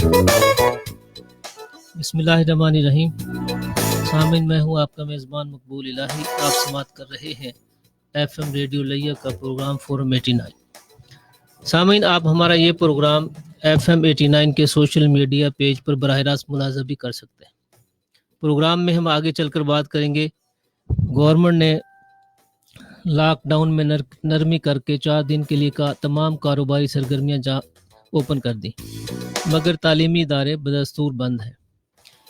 بسم اللہ الرحمن الرحیم. سامعین، میں ہوں آپ کا میزبان مقبول الہی. آپ سماعت کر رہے ہیں ایف ایم ریڈیو لیا کا پروگرام فورم 89. سامعین، آپ ہمارا یہ پروگرام ایف ایم 89 کے سوشل میڈیا پیج پر براہ راست ملاحظہ بھی کر سکتے ہیں. پروگرام میں ہم آگے چل کر بات کریں گے. گورنمنٹ نے لاک ڈاؤن میں نرمی کر کے 4 دن کے لیے تمام کاروباری سرگرمیاں اوپن کر دی، مگر تعلیمی ادارے بدستور بند ہیں.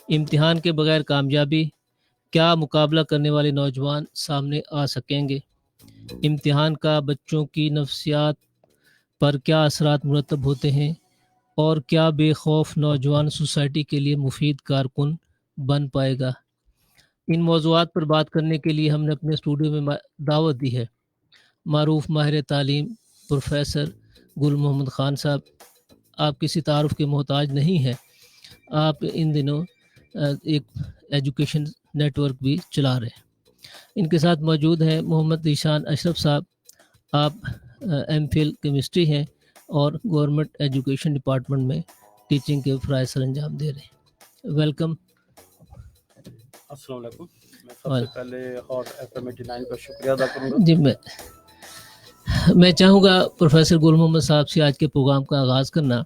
امتحان کے بغیر کامیابی، کیا مقابلہ کرنے والے نوجوان سامنے آ سکیں گے؟ امتحان کا بچوں کی نفسیات پر کیا اثرات مرتب ہوتے ہیں؟ اور کیا بے خوف نوجوان سوسائٹی کے لیے مفید کارکن بن پائے گا؟ ان موضوعات پر بات کرنے کے لیے ہم نے اپنے اسٹوڈیو میں دعوت دی ہے معروف ماہر تعلیم پروفیسر گل محمد خان صاحب. آپ کسی تعارف کے محتاج نہیں ہیں. آپ ان دنوں ایک ایجوکیشن نیٹ ورک بھی چلا رہے ہیں. ان کے ساتھ موجود ہیں محمد ذیشان اشرف صاحب. آپ ایم فل کیمسٹری ہیں اور گورنمنٹ ایجوکیشن ڈپارٹمنٹ میں ٹیچنگ کے فرائض سر انجام دے رہے ہیں. ویلکم. السلام علیکم. میں سب سے پہلے ہاٹ ایف ایم 89 کا شکریہ ادا کروں گا. جی، میں چاہوں گا پروفیسر گل محمد صاحب سے آج کے پروگرام کا آغاز کرنا.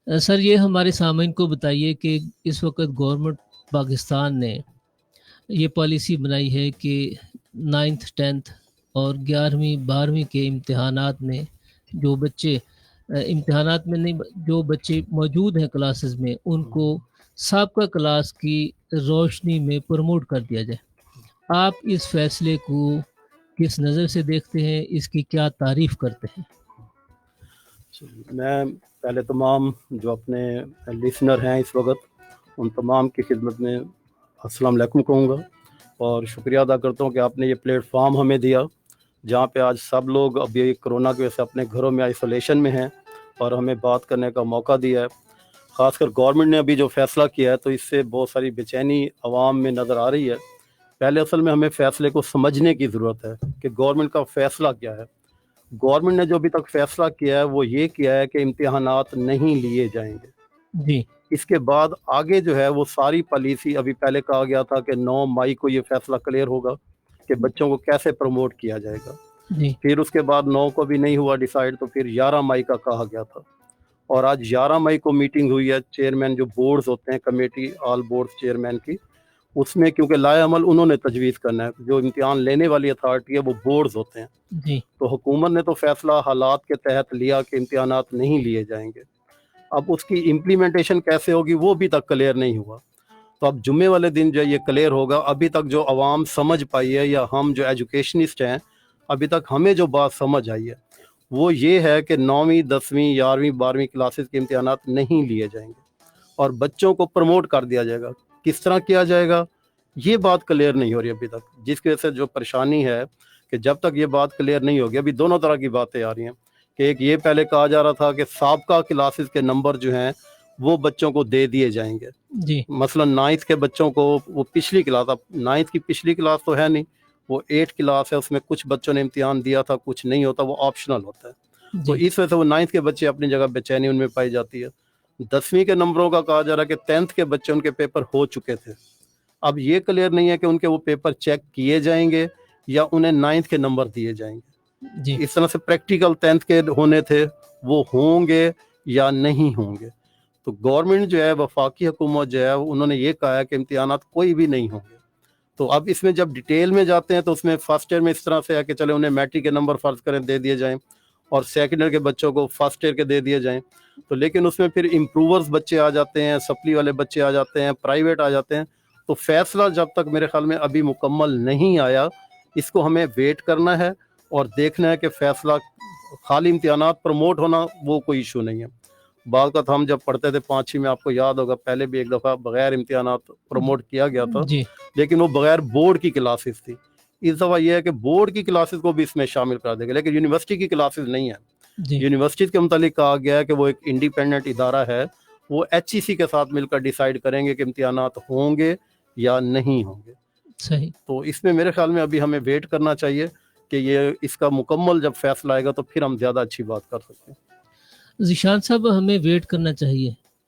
سر، یہ ہمارے سامعین کو بتائیے کہ اس وقت گورنمنٹ پاکستان نے یہ پالیسی بنائی ہے کہ 9th 10th اور 11ویں 12ویں کے امتحانات میں جو بچے جو بچے موجود ہیں کلاسز میں، ان کو سابقہ کلاس کی روشنی میں پروموٹ کر دیا جائے. آپ اس فیصلے کو کس نظر سے دیکھتے ہیں؟ اس کی کیا تعریف کرتے ہیں؟ میں پہلے تمام جو اپنے لسنر ہیں اس وقت، ان تمام کی خدمت میں السلام علیکم کہوں گا اور شکریہ ادا کرتا ہوں کہ آپ نے یہ پلیٹ فارم ہمیں دیا، جہاں پہ آج سب لوگ ابھی کرونا کی وجہ سے اپنے گھروں میں آئسولیشن میں ہیں اور ہمیں بات کرنے کا موقع دیا ہے. خاص کر گورنمنٹ نے ابھی جو فیصلہ کیا ہے تو اس سے بہت ساری بے چینی عوام میں نظر آ رہی ہے. پہلے اصل میں ہمیں فیصلے کو سمجھنے کی ضرورت ہے کہ گورنمنٹ کا فیصلہ کیا ہے. گورنمنٹ نے جو ابھی تک فیصلہ کیا ہے وہ یہ کیا ہے کہ امتحانات نہیں لیے جائیں گے. جی. اس کے بعد آگے جو ہے وہ ساری پالیسی، ابھی پہلے کہا گیا تھا کہ 9 مئی کو یہ فیصلہ کلیئر ہوگا کہ بچوں کو کیسے پروموٹ کیا جائے گا. جی. پھر اس کے بعد 9 کو بھی نہیں ہوا ڈیسائیڈ، تو پھر 11 مئی کا کہا گیا تھا. اور آج 11 مئی کو میٹنگ ہوئی ہے چیئرمین جو بورڈز ہوتے ہیں، کمیٹی آل بورڈز چیئرمین کی. اس میں کیونکہ لائے عمل انہوں نے تجویز کرنا ہے، جو امتحان لینے والی اتھارٹی ہے وہ بورڈز ہوتے ہیں. جی. تو حکومت نے تو فیصلہ حالات کے تحت لیا کہ امتحانات نہیں لیے جائیں گے. اب اس کی امپلیمنٹیشن کیسے ہوگی وہ بھی تک کلیئر نہیں ہوا. تو اب جمعے والے دن جو یہ کلیئر ہوگا. ابھی تک جو عوام سمجھ پائی ہے یا ہم جو ایجوکیشنسٹ ہیں ابھی تک ہمیں جو بات سمجھ آئی ہے وہ یہ ہے کہ 9ویں 10ویں 11ویں 12ویں کلاسز کے امتحانات نہیں لیے جائیں گے اور بچوں کو پروموٹ کر دیا جائے گا. کس طرح کیا جائے گا یہ بات کلیئر نہیں ہو رہی ابھی تک، جس کی وجہ سے جو پریشانی ہے کہ جب تک یہ بات کلیئر نہیں ہوگی. ابھی دونوں طرح کی باتیں آ رہی ہیں کہ ایک یہ پہلے کہا جا رہا تھا کہ سابقہ کلاسز کے نمبر جو ہیں وہ بچوں کو دے دیے جائیں گے. جی. مثلا 9th کے بچوں کو وہ پچھلی کلاس، اب 9th کی پچھلی کلاس تو ہے نہیں، وہ 8 کلاس ہے، اس میں کچھ بچوں نے امتحان دیا تھا، کچھ نہیں ہوتا، وہ آپشنل ہوتا ہے. تو اس وجہ سے وہ 9th کے بچے اپنی جگہ بے چینی ان میں پائی جاتی ہے. 10ویں کے نمبروں کا کہا جا رہا ہے کہ 10th کے بچے ان کے پیپر ہو چکے تھے. اب یہ کلیئر نہیں ہے کہ ان کے وہ پیپر چیک کیے جائیں گے یا انہیں 9th کے نمبر دیے جائیں گے. جی. اس طرح سے پریکٹیکل 10th کے ہونے تھے وہ ہوں گے یا نہیں ہوں گے. تو گورنمنٹ جو ہے، وفاقی حکومت جو ہے، انہوں نے یہ کہا ہے کہ امتحانات کوئی بھی نہیں ہوں گے. تو اب اس میں جب ڈیٹیل میں جاتے ہیں تو اس میں فرسٹ ایئر میں اس طرح سے ہے کہ چلے انہیں میٹرک کے نمبر فرض کریں دے دیے جائیں اور سیکنڈ ایئر کے بچوں کو فرسٹ ایئر کے دے دیے جائیں. تو لیکن اس میں پھر امپروورز بچے آ جاتے ہیں، سپلی والے بچے آ جاتے ہیں، پرائیویٹ آ جاتے ہیں. تو فیصلہ جب تک میرے خیال میں ابھی مکمل نہیں آیا، اس کو ہمیں ویٹ کرنا ہے اور دیکھنا ہے کہ فیصلہ خالی امتحانات پروموٹ ہونا وہ کوئی ایشو نہیں ہے. بعض کا ہم جب پڑھتے تھے 5ویں میں، آپ کو یاد ہوگا پہلے بھی ایک دفعہ بغیر امتحانات پروموٹ کیا گیا تھا. جی. لیکن وہ بغیر بورڈ کی کلاسز تھی. اس دفعہ یہ ہے کہ بورڈ کی کلاسز کو بھی اس میں شامل کر دے گا، لیکن یونیورسٹی کی کلاسز نہیں ہے. جی. یونیورسٹی کے متعلق کہا گیا ہے کہ وہ ایک انڈیپینڈنٹ ادارہ ہے، وہ HEC کے ساتھ مل کر ڈیسائیڈ کریں گے کہ امتحانات ہوں گے یا نہیں ہوں گے. صحیح. تو اس میں میرے خیال میں ابھی ہمیں ویٹ کرنا چاہیے کہ یہ اس کا مکمل جب فیصلہ آئے گا تو پھر ہم زیادہ اچھی بات کر سکتے ہیں. ذیشان صاحب، ہمیں ویٹ کرنا چاہیے.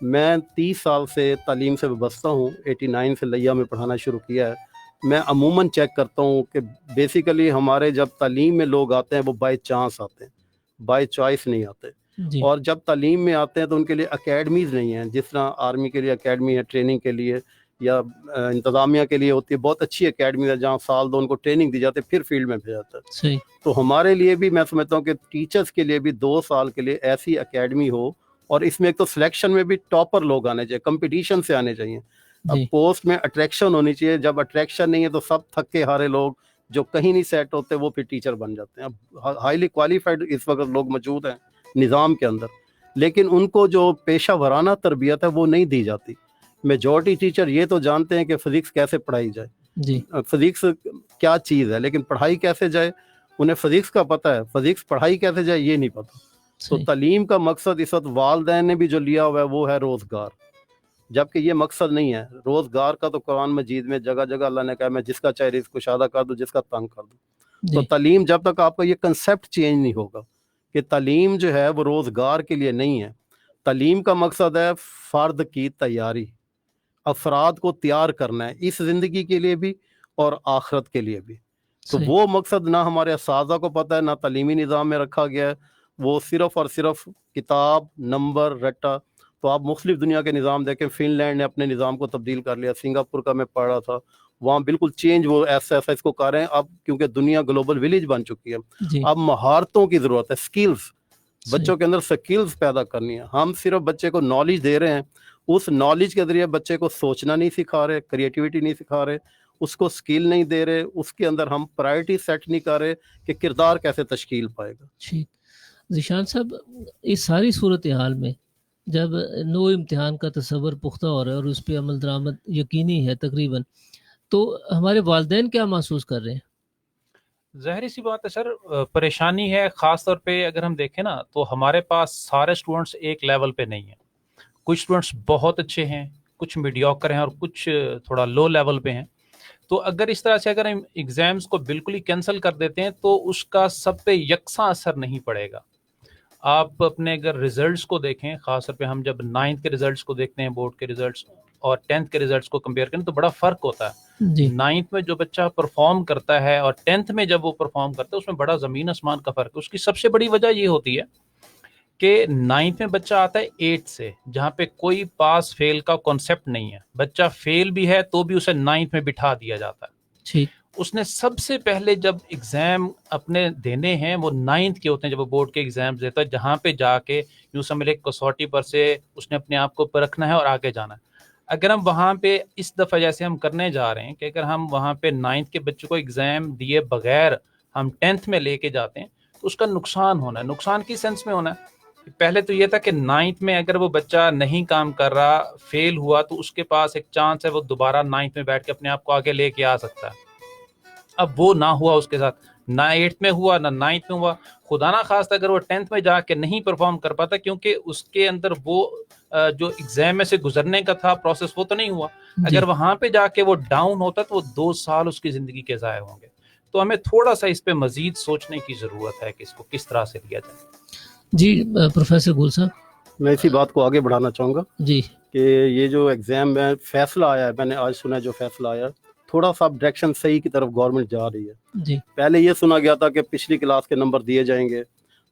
میں 30 سال سے تعلیم سے وابستہ ہوں, 89 سے لیا میں پڑھانا شروع کیا ہے. میں عموماً چیک کرتا ہوں کہ بیسیکلی ہمارے جب تعلیم میں لوگ آتے ہیں وہ بائی چانس آتے ہیں, بائی چوائس نہیں آتے. جی اور جب تعلیم میں آتے ہیں تو ان کے لیے اکیڈمیز نہیں ہیں, جس طرح آرمی کے لیے اکیڈمی ہے ٹریننگ کے لیے, یا انتظامیہ کے لیے ہوتی ہے بہت اچھی اکیڈمی ہے جہاں سال 2 ان کو ٹریننگ دی جاتی ہے پھر فیلڈ میں بھیجا جاتا ہے. صحیح. تو ہمارے لیے بھی میں سمجھتا ہوں کہ ٹیچرز کے لیے بھی 2 سال کے لیے ایسی اکیڈمی ہو, اور اس میں ایک تو سلیکشن میں بھی ٹاپر لوگ آنے چاہیے, کمپٹیشن سے آنے چاہیے. اب جی پوسٹ میں اٹریکشن ہونی چاہیے, جب اٹریکشن نہیں ہے تو سب تھکے ہارے لوگ جو کہیں نہیں سیٹ ہوتے وہ پھر ٹیچر بن جاتے ہیں. اب ہائیلی کوالیفائڈ اس وقت لوگ موجود ہیں نظام کے اندر, لیکن ان کو جو پیشہ ورانہ تربیت ہے وہ نہیں دی جاتی. میجورٹی ٹیچر یہ تو جانتے ہیں کہ فزکس کیسے پڑھائی جائے, جی فزکس کیا چیز ہے, لیکن پڑھائی کیسے جائے انہیں فزکس کا پتہ ہے, فزکس پڑھائی کیسے جائے یہ نہیں پتہ. تو صحیح. تعلیم کا مقصد اس وقت والدین نے بھی جو لیا ہوا ہے وہ ہے روزگار, جبکہ یہ مقصد نہیں ہے. روزگار کا تو قرآن مجید میں جگہ جگہ اللہ نے کہا میں جس کا چاہے رزق کشادہ کر دوں, جس کا تنگ کر دوں. تو جی تعلیم جب تک آپ کا یہ کنسیپٹ چینج نہیں ہوگا کہ تعلیم جو ہے وہ روزگار کے لیے نہیں ہے, تعلیم کا مقصد ہے فرد کی تیاری, افراد کو تیار کرنا ہے اس زندگی کے لیے بھی اور آخرت کے لیے بھی. تو صحیح. وہ مقصد نہ ہمارے اساتذہ کو پتہ ہے, نہ تعلیمی نظام میں رکھا گیا ہے. وہ صرف اور صرف کتاب, نمبر, رٹا. تو آپ مختلف دنیا کے نظام دیکھیں, فن لینڈ نے اپنے نظام کو تبدیل کر لیا, سنگاپور کا میں پڑھ رہا تھا, وہاں بالکل چینج وہ ایسا اس کو کر رہے ہیں اب, کیونکہ دنیا گلوبل ولیج بن چکی ہے. جی اب مہارتوں کی ضرورت ہے, سکلز, صحیح. بچوں کے اندر سکلز پیدا کرنی ہے. ہم صرف بچے کو نالج دے رہے ہیں, اس نالج کے ذریعے بچے کو سوچنا نہیں سکھا رہے, کریٹیوٹی نہیں سکھا رہے, اس کو سکل نہیں دے رہے, اس کے اندر ہم پرائرٹی سیٹ نہیں کر رہے کہ کردار کیسے تشکیل پائے گا. ٹھیک. ذیشان صاحب, اس ساری صورتحال میں جب نو امتحان کا تصور پختہ ہو رہا ہے اور اس پہ عمل درآمد یقینی ہے تقریباً, تو ہمارے والدین کیا محسوس کر رہے ہیں؟ ظاہری سی بات ہے سر, پریشانی ہے. خاص طور پہ اگر ہم دیکھیں نا تو ہمارے پاس سارے اسٹوڈنٹس ایک لیول پہ نہیں ہیں. کچھ اسٹوڈنٹس بہت اچھے ہیں, کچھ میڈیوکر ہیں اور کچھ تھوڑا لو لیول پہ ہیں. تو اگر اس طرح سے اگر ہم ایگزامس کو بالکل ہی کینسل کر دیتے ہیں تو اس کا سب پہ یکساں اثر نہیں پڑے گا. آپ اپنے اگر ریزلٹس کو دیکھیں, خاص طور پہ ہم جب 9th کے ریزلٹس کو دیکھتے ہیں, بورڈ کے ریزلٹس, اور 10th کے ریزلٹس کو کمپیئر کریں تو بڑا فرق ہوتا ہے. جی 9th میں جو بچہ پرفارم کرتا ہے اور 10th میں جب وہ پرفارم کرتا ہے اس میں بڑا زمین آسمان کا فرق ہے. اس کی سب سے بڑی وجہ یہ ہوتی ہے کہ 9th میں بچہ آتا ہے 8 سے, جہاں پہ کوئی پاس فیل کا کانسیپٹ نہیں ہے. بچہ فیل بھی ہے تو بھی اسے 9th میں بٹھا دیا جاتا ہے. ٹھیک. اس نے سب سے پہلے جب ایگزام اپنے دینے ہیں وہ 9th کے ہوتے ہیں, جب وہ بورڈ کے ایگزامز دیتا ہے, جہاں پہ جا کے یوں سمجھ لے کسوٹی پر سے اس نے اپنے آپ کو پرکھنا ہے اور آگے جانا ہے. اگر ہم وہاں پہ اس دفعہ جیسے ہم کرنے جا رہے ہیں کہ اگر ہم وہاں پہ 9th کے بچوں کو ایگزام دیے بغیر ہم 10th میں لے کے جاتے ہیں تو اس کا نقصان ہونا ہے. نقصان کی سینس میں ہونا ہے, پہلے تو یہ تھا کہ 9th میں اگر وہ بچہ نہیں کام کر رہا, فیل ہوا, تو اس کے پاس ایک چانس ہے وہ دوبارہ 9th میں بیٹھ کے اپنے آپ کو آگے لے کے آ سکتا ہے. اب وہ نہ ہوا اس کے ساتھ, نہ 8th میں ہوا نہ 9th میں ہوا. خدا نہ خواستہ اگر وہ 10th میں جا کے نہیں پرفارم کر پاتا کیونکہ اس کے اندر وہ جو ایگزام میں سے گزرنے کا تھا پروسیس وہ تو نہیں ہوا, اگر وہاں پہ جا کے وہ ڈاؤن ہوتا تو وہ 2 سال اس کی زندگی کے ضائع ہوں گے. تو ہمیں تھوڑا سا اس پہ مزید سوچنے کی ضرورت ہے کہ اس کو کس طرح سے لیا جائے. جی پروفیسر گل صاحب. میں اسی بات کو آگے بڑھانا چاہوں گا جی کہ یہ جو ایگزام میں فیصلہ آیا ہے, میں نے آج سنا جو فیصلہ آیا, تھوڑا سا ڈائریکشن صحیح کی طرف گورنمنٹ جا رہی ہے. جی پہلے یہ سنا گیا تھا کہ پچھلی کلاس کے نمبر دیے جائیں گے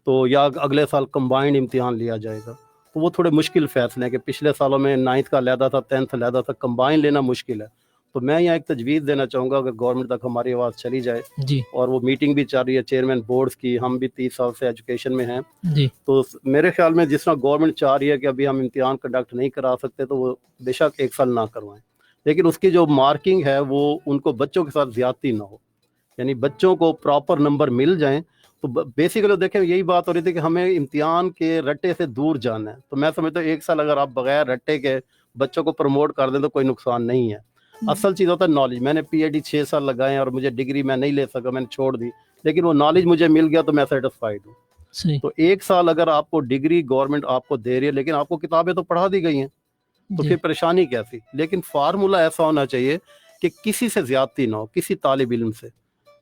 تو یا اگلے سال کمبائنڈ امتحان لیا جائے گا, تو وہ تھوڑے مشکل فیصلے ہیں کہ پچھلے سالوں میں 9th کا علیحدہ تھا, 10th علیحدہ تھا, کمبائن لینا مشکل ہے. تو میں یہاں ایک تجویز دینا چاہوں گا, اگر گورنمنٹ تک ہماری آواز چلی جائے, جی اور وہ میٹنگ بھی چل رہی ہے چیئرمین بورڈز کی, ہم بھی 30 سال سے ایجوکیشن میں ہیں, جی تو میرے خیال میں جس طرح گورنمنٹ چاہ رہی ہے کہ ابھی ہم امتحان کنڈکٹ نہیں کرا سکتے تو وہ بے شک 1 سال نہ کروائیں, لیکن اس کی جو مارکنگ ہے وہ ان کو بچوں کے ساتھ زیادتی نہ ہو, یعنی بچوں کو پراپر نمبر مل جائیں. تو بیسیکلی دیکھیں یہی بات ہو رہی تھی کہ ہمیں امتحان کے رٹے سے دور جانا ہے. تو میں سمجھتا ہوں 1 سال اگر آپ بغیر رٹے کے بچوں کو پروموٹ کر دیں تو کوئی نقصان نہیں ہے. اصل چیز ہوتا ہے نالج. میں نے پی ایچ ڈی 6 سال لگائے اور مجھے ڈگری میں نہیں لے سکا, میں نے چھوڑ دی, لیکن وہ نالج مجھے مل گیا تو میں سیٹسفائیڈ ہوں. صحیح. تو 1 سال اگر آپ کو ڈگری گورنمنٹ آپ کو دے رہی ہے لیکن آپ کو کتابیں تو پڑھا دی گئی ہیں, تو جی پھر پریشانی کیسی. لیکن فارمولہ ایسا ہونا چاہیے کہ کسی سے زیادتی نہ ہو, کسی طالب علم سے,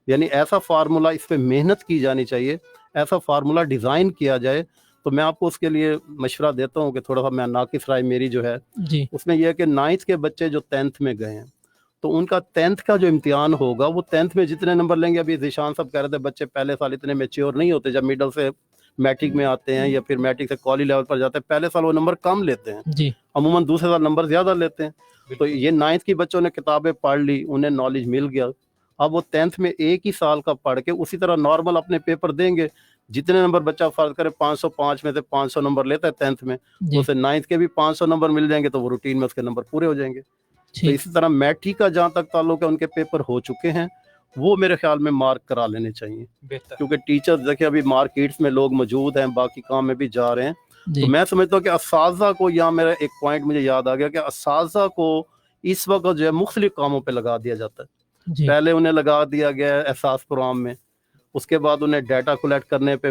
یعنی ایسا فارمولہ اس پہ محنت کی جانی چاہیے, ایسا فارمولہ ڈیزائن کیا جائے تو میں آپ کو اس کے لیے مشورہ دیتا ہوں کہ تھوڑا سا میں ناقص رائے میری جو ہے جی اس میں یہ ہے کہ 9th کے بچے جو 10th میں گئے ہیں تو ان کا 10th کا جو امتحان ہوگا وہ 10th میں جتنے نمبر لیں گے، ابھی ذیشان صاحب کہہ رہے تھے بچے پہلے سال اتنے میچیور نہیں ہوتے، جب میڈل سے میٹرک میں آتے ہیں یا پھر میٹرک سے کالج لیول پر جاتے ہیں پہلے سال وہ نمبر کم لیتے ہیں، جی عموماً دوسرے سال نمبر زیادہ لیتے ہیں۔ تو یہ 9th کی بچوں نے کتابیں پڑھ لی، انہیں نالج مل گیا، اب وہ 10th میں ایک ہی سال کا پڑھ کے اسی طرح نارمل اپنے پیپر دیں گے، جتنے نمبر بچہ فرض کرے 505 میں سے 500 نمبر لیتا ہے 10th میں، جی اسے 9th کے بھی 500 نمبر مل جائیں گے تو وہ روٹین میں اس کے نمبر پورے ہو جائیں گے۔ تو ٹھیک اسی طرح میٹرک کا جہاں تک تعلق ہے ان کے پیپر ہو چکے ہیں، وہ میرے خیال میں مارک کرا لینے چاہیے، بہتر۔ کیونکہ ٹیچر دیکھیں ابھی مارکیٹس میں لوگ موجود ہیں، باقی کام میں بھی جا رہے ہیں، جی تو میں سمجھتا ہوں کہ اساتذہ کو، یہاں میرا ایک پوائنٹ مجھے یاد آ گیا کہ اساتذہ کو اس وقت جو ہے مختلف کاموں پہ لگا دیا جاتا ہے۔ جی پہلے انہیں لگا دیا گیا ہے احساس پروگرام میں، اس کے بعد انہیں ڈیٹا کلیکٹ کرنے پہ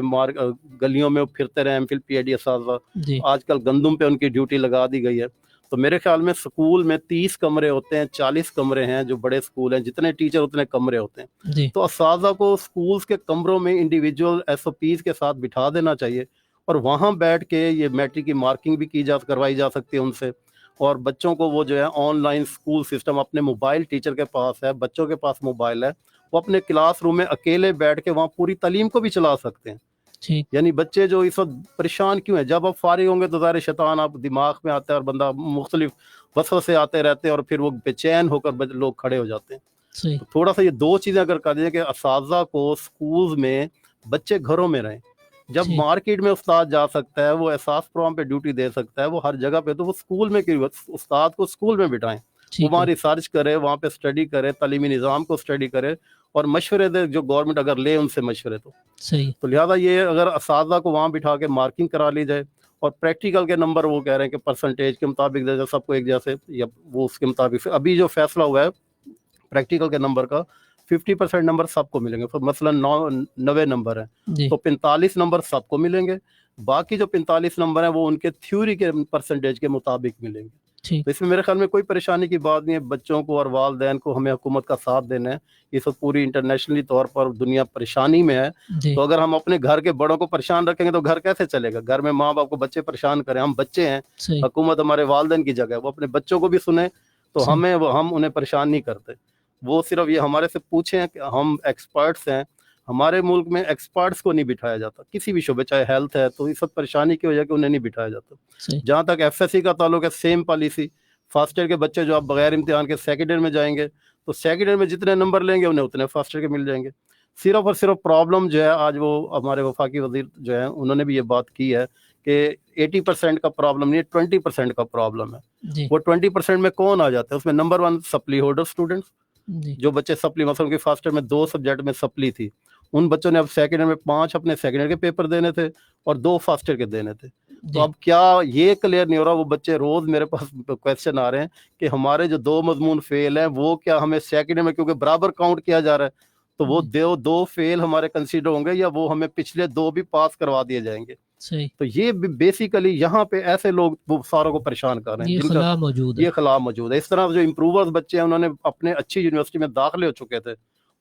گلیوں میں پھرتے رہے M Phil P H D اساتذہ، جی آج کل گندم پہ ان کی ڈیوٹی لگا دی گئی ہے۔ تو میرے خیال میں سکول میں 30 کمرے ہوتے ہیں، 40 کمرے ہیں جو بڑے سکول ہیں، جتنے ٹیچر اتنے کمرے ہوتے ہیں، جی تو اساتذہ کو سکولز کے کمروں میں انڈیویجول ایس او پیز کے ساتھ بٹھا دینا چاہیے، اور وہاں بیٹھ کے یہ میٹرک کی مارکنگ بھی کروائی جا سکتی ہے ان سے، اور بچوں کو وہ جو ہے آن لائن سکول سسٹم، اپنے موبائل ٹیچر کے پاس ہے، بچوں کے پاس موبائل ہے، وہ اپنے کلاس روم میں اکیلے بیٹھ کے وہاں پوری تعلیم کو بھی چلا سکتے ہیں۔ ٹھیک یعنی بچے جو اس وقت پریشان کیوں ہیں، جب آپ فارغ ہوں گے تو ظاہر شیطان آپ دماغ میں آتا ہے اور بندہ مختلف وسوسے آتے رہتے ہیں اور پھر وہ بے چین ہو کر لوگ کھڑے ہو جاتے ہیں۔ صحیح تو تھوڑا سا یہ دو چیزیں اگر کر دیں کہ اساتذہ کو سکولز میں، بچے گھروں میں رہیں، جب ٹھیک مارکیٹ میں استاد جا سکتا ہے، وہ احساس پروگرام پہ ڈیوٹی دے سکتا ہے، وہ ہر جگہ پہ، تو وہ سکول میں کیوں، استاد کو سکول میں بٹھائیں، وہ ٹھیک وہاں ہے ریسرچ کرے، وہاں پہ اسٹڈی کرے، تعلیمی نظام کو اسٹڈی کرے اور مشورے دے جو گورنمنٹ اگر لے ان سے مشورے صحیح تو لہٰذا یہ اگر اساتذہ کو وہاں بٹھا کے مارکنگ کرا لی جائے، اور پریکٹیکل کے نمبر وہ کہہ رہے ہیں کہ پرسنٹیج کے مطابق دے دیں سب کو ایک جیسے، یا وہ اس کے مطابق ابھی جو فیصلہ ہوا ہے پریکٹیکل کے نمبر کا 50% نمبر سب کو ملیں گے، مثلا 90 نمبر ہیں جی تو 45 نمبر سب کو ملیں گے، باقی جو 45 نمبر ہیں وہ ان کے تھیوری کے پرسنٹیج کے مطابق ملیں گے۔ ٹھیک تو اس میں میرے خیال میں کوئی پریشانی کی بات نہیں ہے، بچوں کو اور والدین کو ہمیں حکومت کا ساتھ دینا ہے، اس وقت پوری انٹرنیشنلی طور پر دنیا پریشانی میں ہے، جی تو اگر ہم اپنے گھر کے بڑوں کو پریشان رکھیں گے تو گھر کیسے چلے گا؟ گھر میں ماں باپ کو بچے پریشان کریں، ہم بچے ہیں، صحیح حکومت ہمارے والدین کی جگہ ہے، وہ اپنے بچوں کو بھی سنیں، تو صحیح ہم انہیں پریشان نہیں کرتے، وہ صرف یہ ہمارے سے پوچھیں کہ ہم ایکسپرٹس ہیں، ہمارے ملک میں ایکسپرٹس کو نہیں بٹھایا جاتا کسی بھی شعبے، چاہے ہیلتھ ہے، تو اس وقت پریشانی کی وجہ کہ انہیں نہیں بٹھایا جاتا۔ صحیح جہاں تک ایف ایس سی کا تعلق ہے، سیم پالیسی، فرسٹ ایئر کے بچے جو آپ بغیر امتحان کے سیکنڈ ایئر میں جائیں گے تو سیکنڈ ایئر میں جتنے نمبر لیں گے انہیں اتنے فرسٹ ایئر کے مل جائیں گے۔ صرف اور صرف پرابلم جو ہے، آج وہ ہمارے وفاقی وزیر جو ہیں انہوں نے بھی یہ بات کی ہے کہ 80% کا پرابلم نہیں ہے، 20% کا پرابلم ہے۔ جی وہ 20% میں کون آ جاتا ہے؟ اس میں نمبر 1 سپلی ہولڈر اسٹوڈنٹس، جی جو بچے سپلی، مثلا کہ فرسٹ ایئر میں 2 سبجیکٹ میں سپلی تھی، ان بچوں نے اب سیکنڈ ایئر میں 5 اپنے سیکنڈ ایئر کے پیپر دینے تھے اور 2 فرسٹ ایئر کے دینے تھے۔ تو جی اب کیا یہ کلیئر نہیں ہو رہا؟ وہ بچے روز میرے پاس کویشچن آ رہے ہیں کہ ہمارے جو 2 مضمون فیل ہیں وہ کیا ہمیں سیکنڈ ایئر میں، کیونکہ برابر کاؤنٹ کیا جا رہا ہے، تو وہ 2 فیل ہمارے کنسیڈر ہوں گے یا وہ ہمیں پچھلے 2 بھی پاس کروا دیے جائیں گے؟ صحیح تو یہ بیسیکلی یہاں پہ ایسے لوگ وہ ساروں کو پریشان کر رہے ہیں یہ جن کا خلا موجود ہے یہ خلا موجود ہے۔ اس طرح جو امپروورز بچے ہیں، انہوں نے اپنے اچھی یونیورسٹی میں داخلے ہو چکے تھے،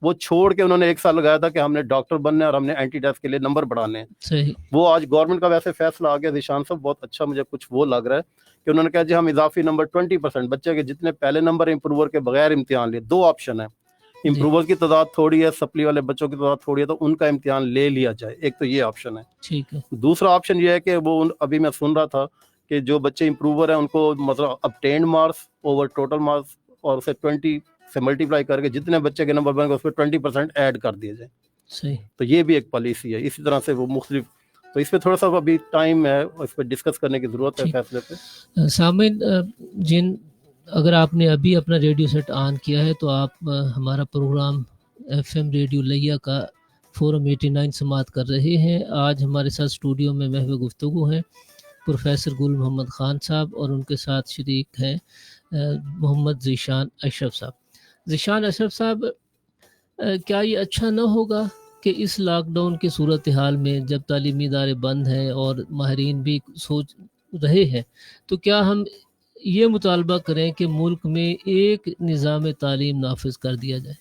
وہ چھوڑ کے انہوں نے 1 سال لگایا تھا کہ ہم نے ڈاکٹر بننا ہے اور ہم نے اینٹی ٹیسٹ کے لیے نمبر بڑھانے ہیں۔ صحیح وہ آج گورنمنٹ کا ویسے فیصلہ آ گیا، ذیشان صاحب بہت اچھا، مجھے کچھ وہ لگ رہا ہے کہ انہوں نے کہا جی ہم اضافی نمبر 20% بچے کے جتنے پہلے نمبر امپروور کے بغیر امتحان لیے، 2 آپشن ہیں، امپروور کی تعداد تھوڑی ہے، سپلی والے بچوں کی تعداد تھوڑی ہے، تو ان کا امتحان لے لیا جائے، ایک تو یہ آپشن ہے۔ ٹھیک ہے دوسرا آپشن یہ ہے کہ وہ ابھی میں سن رہا تھا کہ جو بچے امپروور ہیں ان کو مطلب obtained marks over total marks, اور اسے 20 سے ملٹیپلائی کر کے جتنے بچے کے نمبر بن گئے اس پہ 20% ایڈ کر دیے جائیں، صحیح تو یہ بھی ایک پالیسی ہے۔ اسی طرح سے وہ مختلف، تو اس پہ تھوڑا سا ابھی ٹائم ہے، اس پہ ڈسکس کرنے کی ضرورت ہے ٹھیک۔ فیصلے پہ۔ سامعین، اگر آپ نے ابھی اپنا ریڈیو سیٹ آن کیا ہے تو آپ ہمارا پروگرام ایف ایم ریڈیو لیا کا فورم 89 سماعت کر رہے ہیں۔ آج ہمارے ساتھ اسٹوڈیو میں محو گفتگو ہیں پروفیسر گل محمد خان صاحب، اور ان کے ساتھ شریک ہیں محمد ذیشان اشرف صاحب۔ ذیشان اشرف صاحب، کیا یہ اچھا نہ ہوگا کہ اس لاک ڈاؤن کی صورتحال میں جب تعلیمی ادارے بند ہیں اور ماہرین بھی سوچ رہے ہیں، تو کیا ہم یہ مطالبہ کریں کہ ملک میں ایک نظام تعلیم نافذ کر دیا جائے؟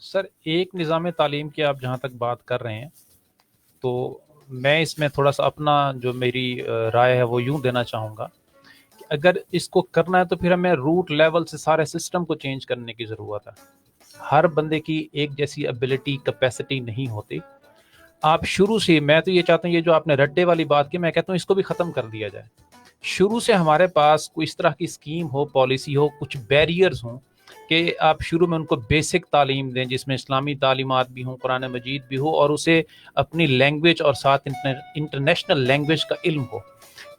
سر، ایک نظام تعلیم کی آپ جہاں تک بات کر رہے ہیں تو میں اس میں تھوڑا سا اپنا جو میری رائے ہے وہ یوں دینا چاہوں گا کہ اگر اس کو کرنا ہے تو پھر ہمیں روٹ لیول سے سارے سسٹم کو چینج کرنے کی ضرورت ہے. ہر بندے کی ایک جیسی ابیلٹی کیپیسٹی نہیں ہوتی. آپ شروع سے, میں تو یہ چاہتا ہوں یہ جو آپ نے رڈے والی بات کی, میں کہتا ہوں اس کو بھی ختم کر دیا جائے. شروع سے ہمارے پاس کوئی اس طرح کی اسکیم ہو, پالیسی ہو, کچھ بیریئرز ہوں کہ آپ شروع میں ان کو بیسک تعلیم دیں جس میں اسلامی تعلیمات بھی ہوں, قرآن مجید بھی ہو, اور اسے اپنی لینگویج اور ساتھ انٹرنیشنل لینگویج کا علم ہو.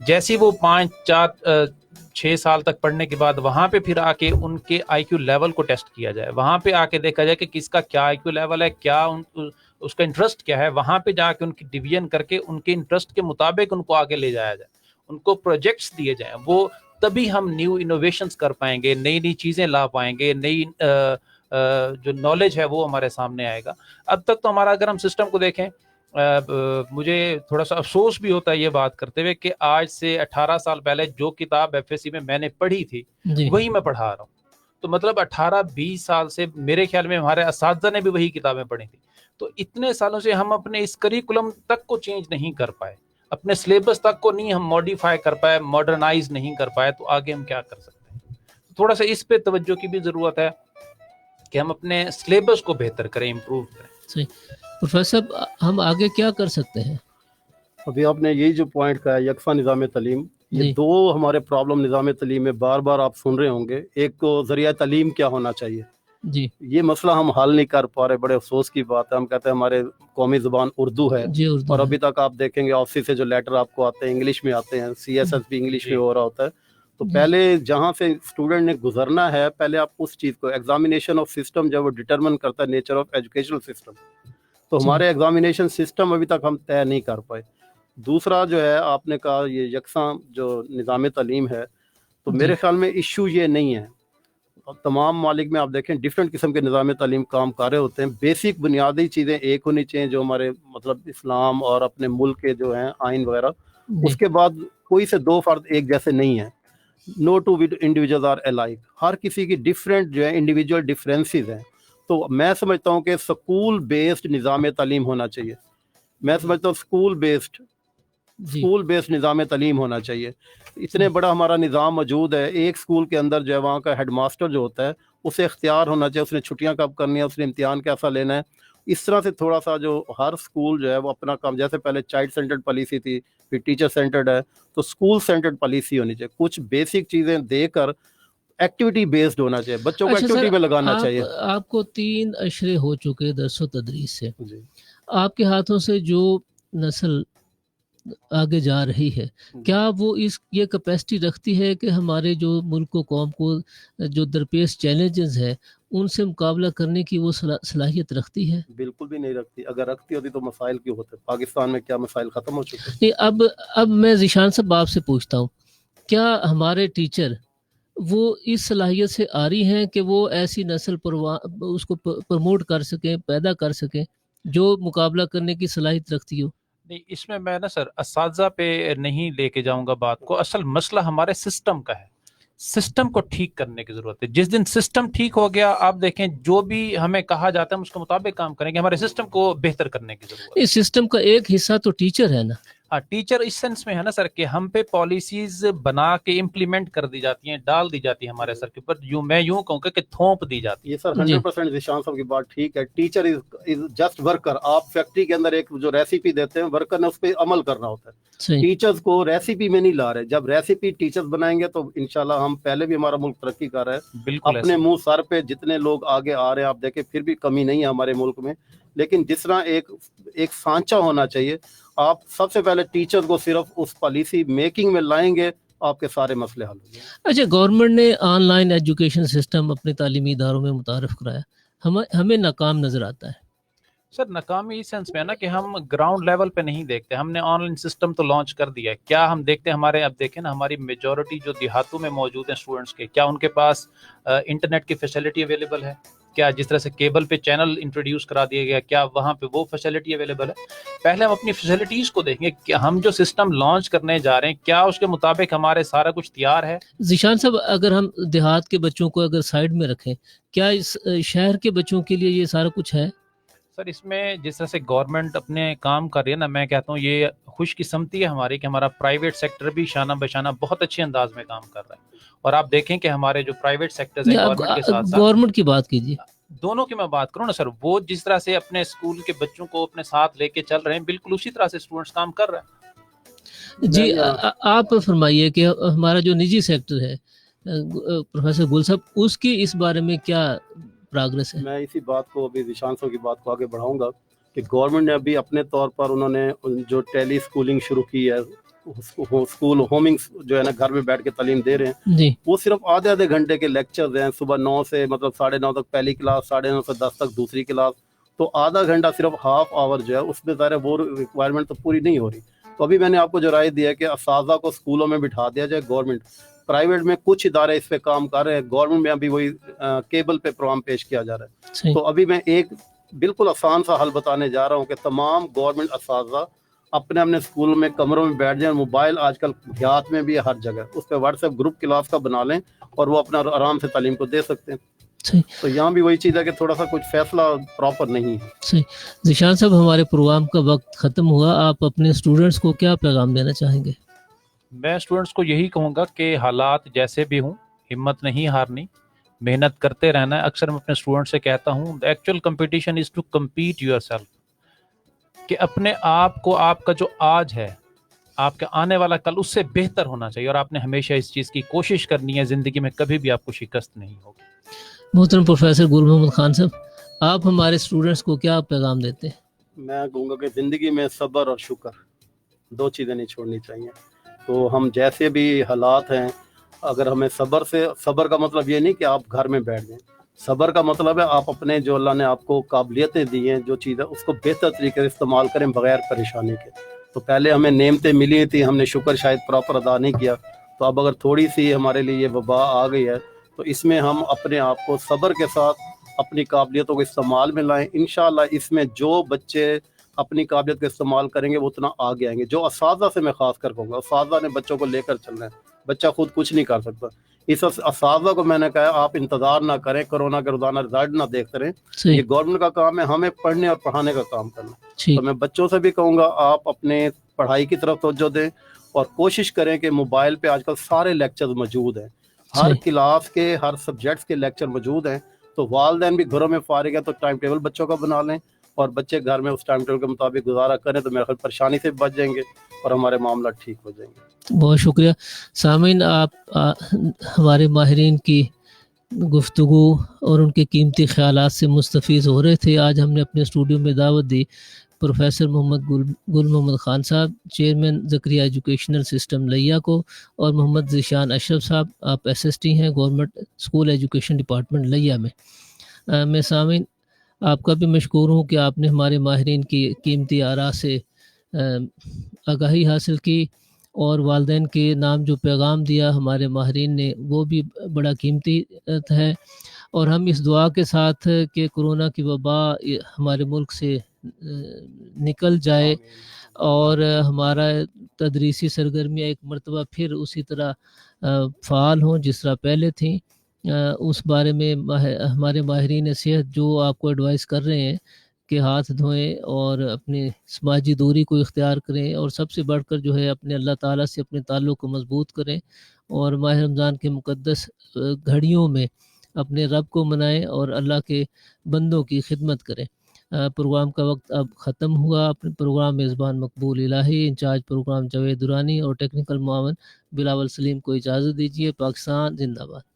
جیسے وہ 5-4-6 سال تک پڑھنے کے بعد وہاں پہ پھر آ کے ان کے آئی کیو لیول کو ٹیسٹ کیا جائے, وہاں پہ آ کے دیکھا جائے کہ کس کا کیا آئی کیو لیول ہے, کیا اس کا انٹرسٹ کیا ہے, وہاں پہ جا کے ان کی ڈویژن کر کے ان کے انٹرسٹ کے مطابق ان کو آگے لے جایا جائے, ان کو پروجیکٹس دیے جائیں. وہ تبھی ہم نیو انوویشنز کر پائیں گے, نئی نئی چیزیں لا پائیں گے, نئی جو نالج ہے وہ ہمارے سامنے آئے گا. اب تک تو ہمارا اگر ہم سسٹم کو دیکھیں, مجھے تھوڑا سا افسوس بھی ہوتا ہے یہ بات کرتے ہوئے کہ آج سے 18 سال پہلے جو کتاب ایف ایس سی میں نے پڑھی تھی وہی میں پڑھا رہا ہوں. تو مطلب 18-20 سال سے میرے خیال میں ہمارے اساتذہ نے بھی وہی کتابیں پڑھی تھی. تو اتنے سالوں سے ہم اپنے اس کریکولم تک کو چینج نہیں کر پائے, اپنے سلیبس تک کو نہیں ہم موڈیفائی کر پائے, ماڈرنائز نہیں کر پائے, تو آگے ہم کیا کر سکتے ہیں. تھوڑا سا اس پہ توجہ کی بھی ضرورت ہے کہ ہم اپنے سلیبس کو بہتر کریں, امپروو کریں. صحیح. پروفیسر صاحب, ہم آگے کیا کر سکتے ہیں؟ ابھی آپ نے یہی جو پوائنٹ کہا ہے یکساں نظام تعلیم, یہ دو ہمارے پرابلم نظام تعلیم میں بار بار آپ سن رہے ہوں گے. ایک تو ذریعہ تعلیم کیا ہونا چاہیے, جی یہ مسئلہ ہم حل نہیں کر پا رہے. بڑے افسوس کی بات ہے. ہم کہتے ہیں ہمارے قومی زبان اردو ہے, جی اردو اور ہے. ابھی تک آپ دیکھیں گے آفس سے جو لیٹر آپ کو آتے ہیں انگلش میں آتے ہیں, سی ایس ایس بھی انگلش میں ہو رہا ہوتا ہے. تو پہلے جہاں سے اسٹوڈنٹ نے گزرنا ہے, پہلے آپ اس چیز کو ایگزامینیشن آف سسٹم جب وہ ڈٹرمن کرتا ہے نیچر آف ایجوکیشنل سسٹم, تو ہمارے ایگزامینیشن سسٹم ابھی تک ہم طے نہیں کر پائے. دوسرا جو ہے آپ نے کہا یہ یکساں جو نظام تعلیم ہے, تو میرے خیال میں ایشو یہ نہیں ہے. تمام ممالک میں آپ دیکھیں ڈفرینٹ قسم کے نظام تعلیم کام کر رہے ہوتے ہیں. بیسک بنیادی چیزیں ایک ہونی چاہیے جو ہمارے مطلب اسلام اور اپنے ملک کے جو ہیں آئین وغیرہ. اس کے بعد کوئی سے دو فرد ایک جیسے نہیں ہیں. نو ٹو انڈیویجول آر الائک, ہر کسی کی ڈفرینٹ جو ہے انڈیویجول ڈفرینسز ہیں. تو میں سمجھتا ہوں کہ سکول بیسڈ نظام تعلیم ہونا چاہیے. میں سمجھتا ہوں اسکول بیسڈ نظام تعلیم ہونا چاہیے. اتنے بڑا ہمارا نظام موجود ہے, ایک اسکول کے اندر جو ہے وہاں کا ہیڈ ماسٹر جو ہوتا ہے اسے اختیار ہونا چاہیے, اس نے چھٹیاں کب کرنی ہے, اس نے امتحان کیسا لینا ہے. اس طرح سے تھوڑا سا جو ہر اسکول جو ہے وہ اپنا کام, جیسے پہلے چائلڈ سینٹرڈ پالیسی تھی, پھر ٹیچر سینٹرڈ ہے, تو اسکول سینٹرڈ پالیسی ہونی چاہیے. کچھ بیسک چیزیں دے کر ایکٹیویٹی بیسڈ ہونا چاہیے, بچوں کو ایکٹیویٹی میں لگانا چاہیے. آپ کو 3 اشرے ہو چکے درس و تدریس سے, جی آپ کے ہاتھوں سے جو نسل آگے جا رہی ہے, کیا وہ یہ کیپیسٹی رکھتی ہے کہ ہمارے جو ملک و قوم کو جو درپیش چیلنجز ہیں ان سے مقابلہ کرنے کی وہ صلاحیت رکھتی ہے؟ بالکل بھی نہیں رکھتی. اگر رکھتی ہوتی تو مسائل کیوں ہوتے؟ پاکستان میں کیا مسائل ختم ہو چکے؟ نہیں, اب میں ذیشان صاحب آپ سے پوچھتا ہوں, کیا ہمارے ٹیچر وہ اس صلاحیت سے آ رہی ہیں کہ وہ ایسی نسل اس کو پروموٹ کر سکیں, پیدا کر سکیں جو مقابلہ کرنے کی صلاحیت رکھتی ہو؟ نہیں, اس میں نا سر اساتذہ پہ نہیں لے کے جاؤں گا بات کو. اصل مسئلہ ہمارے سسٹم کا ہے, سسٹم کو ٹھیک کرنے کی ضرورت ہے. جس دن سسٹم ٹھیک ہو گیا, آپ دیکھیں جو بھی ہمیں کہا جاتا ہے ہم اس کے مطابق کام کریں گے. ہمارے سسٹم کو بہتر کرنے کی ضرورت ہے. اس سسٹم کا ایک حصہ تو ٹیچر ہے نا. ہاں, ٹیچر اس سینس میں ہے نا سر کہ ہم پہ پالیسیز بنا کے امپلیمنٹ کر دی جاتی ہیں, ڈال دی جاتی ہیں ہمارے سر کے اوپر. میں یوں کہوں کہ تھوپ دی جاتی ہے. یہ سر 100% ذیشان صاحب کی بات ٹھیک ہے. Teacher is just worker. آپ فیکٹری کے اندر ایک جو ریسیپی دیتے ہیں, ورکر نے اس پہ عمل کرنا ہوتا ہے. ٹیچرز کو ریسیپی میں نہیں لا رہے. جب ریسیپی ٹیچرز بنائیں گے تو انشاءاللہ ہم پہلے بھی ہمارا ملک ترقی کر رہا ہے. بالکل اپنے منہ سر پہ جتنے لوگ آگے آ رہے ہیں آپ دیکھیں, پھر بھی کمی نہیں ہے ہمارے ملک میں. لیکن جس طرح ایک سانچہ ہونا چاہیے, آپ سب سے پہلے ٹیچر کو صرف اس پالیسی میکنگ میں لائیں گے, آپ کے سارے مسئلے حل ہوں گے. اچھا, گورنمنٹ نے آن لائن ایجوکیشن سسٹم اپنے تعلیمی اداروں میں متعارف کرایا, ہمیں ناکام نظر آتا ہے. سر ناکامی اس سینس میں ہے نا کہ ہم گراؤنڈ لیول پہ نہیں دیکھتے. ہم نے آن لائن سسٹم تو لانچ کر دیا ہے, کیا ہم دیکھتے ہیں ہمارے, اب دیکھیں نا ہماری میجورٹی جو دیہاتوں میں موجود ہیں اسٹوڈنٹس کے, کیا ان کے پاس انٹرنیٹ کی فیسلٹی اویلیبل ہے؟ کیا جس طرح سے کیبل پہ چینل انٹروڈیوس کرا دیا گیا, کیا وہاں پہ وہ فیسلٹی اویلیبل ہے؟ پہلے ہم اپنی فیسلٹیز کو دیکھیں گے کہ ہم جو سسٹم لانچ کرنے جا رہے ہیں کیا اس کے مطابق ہمارے سارا کچھ تیار ہے. ذیشان صاحب, اگر ہم دیہات کے بچوں کو اگر سائڈ میں رکھیں, کیا اس شہر کے بچوں کے لیے یہ سارا کچھ ہے؟ سر اس میں جس طرح سے گورنمنٹ اپنے کام کر رہی ہے نا، میں کہتا ہوں یہ خوش قسمتی ہے ہماری کہ ہمارا پرائیویٹ سیکٹر بھی شانہ بشانہ بہت اچھے انداز میں کام کر رہا ہے. اور آپ دیکھیں کہ ہمارے جو پرائیویٹ سیکٹرز ہیں گورنمنٹ کے ساتھ ساتھ، گورنمنٹ کی بات کیجیے، دونوں کی میں بات کروں نا سر، وہ جس طرح سے اپنے اسکول کے بچوں کو اپنے ساتھ لے کے چل رہے ہیں، بالکل اسی طرح سے اسٹوڈنٹس کام کر رہے ہیں. جی آپ فرمائیے کہ ہمارا جو نجی سیکٹر ہے پروفیسر گل صاحب، اس کی اس بارے میں کیا پروگرس ہے؟ میں اسی بات کو ابھی ذیشان صاحب کی بات کو آگے بڑھاؤں گا کہ گورنمنٹ نے ابھی اپنے طور پر انہوں نے جو ٹیلی اسکولنگ شروع کی ہے، اسکول ہومنگ جو ہے نا گھر میں بیٹھ کے تعلیم دے رہے ہیں، جی وہ صرف آدھے گھنٹے کے لیکچرز ہیں. صبح 9 سے مطلب 9:30 تک پہلی کلاس، 9:30 سے 10 تک دوسری کلاس. تو آدھا گھنٹہ صرف ہاف آور جو ہے اس میں ظاہر ہے وہ ریکوائرمنٹ تو پوری نہیں ہو رہی. تو ابھی میں نے آپ کو جو رائے دیا ہے کہ اساتذہ کو اسکولوں میں بٹھا دیا جائے. گورنمنٹ پرائیویٹ میں کچھ ادارے اس پہ کام کر رہے ہیں، گورنمنٹ میں ابھی وہی کیبل پہ پروگرام پیش کیا جا رہا ہے. صحیح. تو ابھی میں ایک بالکل آسان سا حل بتانے جا رہا ہوں کہ تمام گورنمنٹ اساتذہ اپنے اسکول میں کمروں میں بیٹھ جائیں. موبائل آج کل دیہات میں بھی ہے ہر جگہ، اس پہ واٹس ایپ گروپ کلاس کا بنا لیں اور وہ اپنا آرام سے تعلیم کو دے سکتے ہیں. صحیح. تو یہاں بھی وہی چیز ہے کہ تھوڑا سا کچھ فیصلہ پراپر نہیں ہے. صحیح. ذیشان صاحب، ہمارے پروگرام کا وقت ختم ہوا، آپ اپنے اسٹوڈنٹس کو کیا پیغام دینا چاہیں گے؟ میں اسٹوڈنٹس کو یہی کہوں گا کہ حالات جیسے بھی ہوں ہمت نہیں ہارنی، محنت کرتے رہنا ہے. اکثر میں اپنے اسٹوڈنٹ سے کہتا ہوں actual competition is to compete yourself, کہ اپنے آپ کو، آپ کا جو آج ہے، آپ کا آنے والا کل اس سے بہتر ہونا چاہیے، اور آپ نے ہمیشہ اس چیز کی کوشش کرنی ہے. زندگی میں کبھی بھی آپ کو شکست نہیں ہوگی. محترم پروفیسر گل محمد خان صاحب، آپ ہمارے اسٹوڈنٹس کو کیا پیغام دیتے ہیں؟ میں کہوں گا کہ زندگی میں صبر اور شکر دو چیزیں نہیں چھوڑنی چاہیے. تو ہم جیسے بھی حالات ہیں، اگر ہمیں صبر کا مطلب یہ نہیں کہ آپ گھر میں بیٹھ جائیں. صبر کا مطلب ہے آپ اپنے جو اللہ نے آپ کو قابلیتیں دی ہیں، جو چیز ہے اس کو بہتر طریقے سے استعمال کریں بغیر پریشانی کے. تو پہلے ہمیں نعمتیں ملی تھیں، ہم نے شکر شاید پراپر ادا نہیں کیا. تو اب اگر تھوڑی سی ہمارے لیے یہ وبا آ گئی ہے تو اس میں ہم اپنے آپ کو صبر کے ساتھ اپنی قابلیتوں کو استعمال میں لائیں. انشاءاللہ اس میں جو بچے اپنی قابلیت کا استعمال کریں گے وہ اتنا آگے آئیں گے. جو اساتذہ سے میں خاص کر کہوں گا، اساتذہ نے بچوں کو لے کر چلنا ہے، بچہ خود کچھ نہیں کر سکتا. اس اساتذہ کو میں نے کہا آپ انتظار نہ کریں، کورونا کے روزانہ رزلٹ نہ دیکھتے رہیں. یہ گورنمنٹ کا کام ہے، ہمیں پڑھنے اور پڑھانے کا کام کرنا. تو میں بچوں سے بھی کہوں گا آپ اپنے پڑھائی کی طرف توجہ دیں اور کوشش کریں کہ موبائل پہ آج کل سارے لیکچرز موجود ہیں، ہر کلاس کے ہر سبجیکٹس کے لیکچر موجود ہیں. تو والدین بھی گھروں میں فارغ ہیں تو ٹائم ٹیبل بچوں کا بنا لیں اور بچے گھر میں اس ٹائم ٹیبل کے مطابق گزارا کریں تو میرے خیال پریشانی سے بچ جائیں گے اور ہمارے معاملات ٹھیک ہو جائیں گے. بہت شکریہ. سامعین، آپ ہمارے ماہرین کی گفتگو اور ان کے قیمتی خیالات سے مستفیض ہو رہے تھے. آج ہم نے اپنے اسٹوڈیو میں دعوت دی پروفیسر گل محمد خان صاحب، چیئرمین زکریا ایجوکیشنل سسٹم لیا کو، اور محمد ذیشان اشرف صاحب، آپ SST ہیں گورنمنٹ اسکول ایجوکیشن ڈپارٹمنٹ لیا میں. میں سامعین آپ کا بھی مشکور ہوں کہ آپ نے ہمارے ماہرین کی قیمتی آراء سے آگاہی حاصل کی، اور والدین کے نام جو پیغام دیا ہمارے ماہرین نے وہ بھی بڑا قیمتی ہے. اور ہم اس دعا کے ساتھ کہ کورونا کی وبا ہمارے ملک سے نکل جائے اور ہمارا تدریسی سرگرمیاں ایک مرتبہ پھر اسی طرح فعال ہوں جس طرح پہلے تھیں. اس بارے میں ہمارے ماہرین صحت جو آپ کو ایڈوائز کر رہے ہیں کہ ہاتھ دھوئیں اور اپنی سماجی دوری کو اختیار کریں، اور سب سے بڑھ کر جو ہے اپنے اللہ تعالیٰ سے اپنے تعلق کو مضبوط کریں، اور ماہ رمضان کے مقدس گھڑیوں میں اپنے رب کو منائیں اور اللہ کے بندوں کی خدمت کریں. پروگرام کا وقت اب ختم ہوا. اپنے پروگرام میزبان مقبول الہی، انچارج پروگرام جاوید درانی اور ٹیکنیکل معاون بلاول سلیم کو اجازت دیجیے. پاکستان زندہ باد.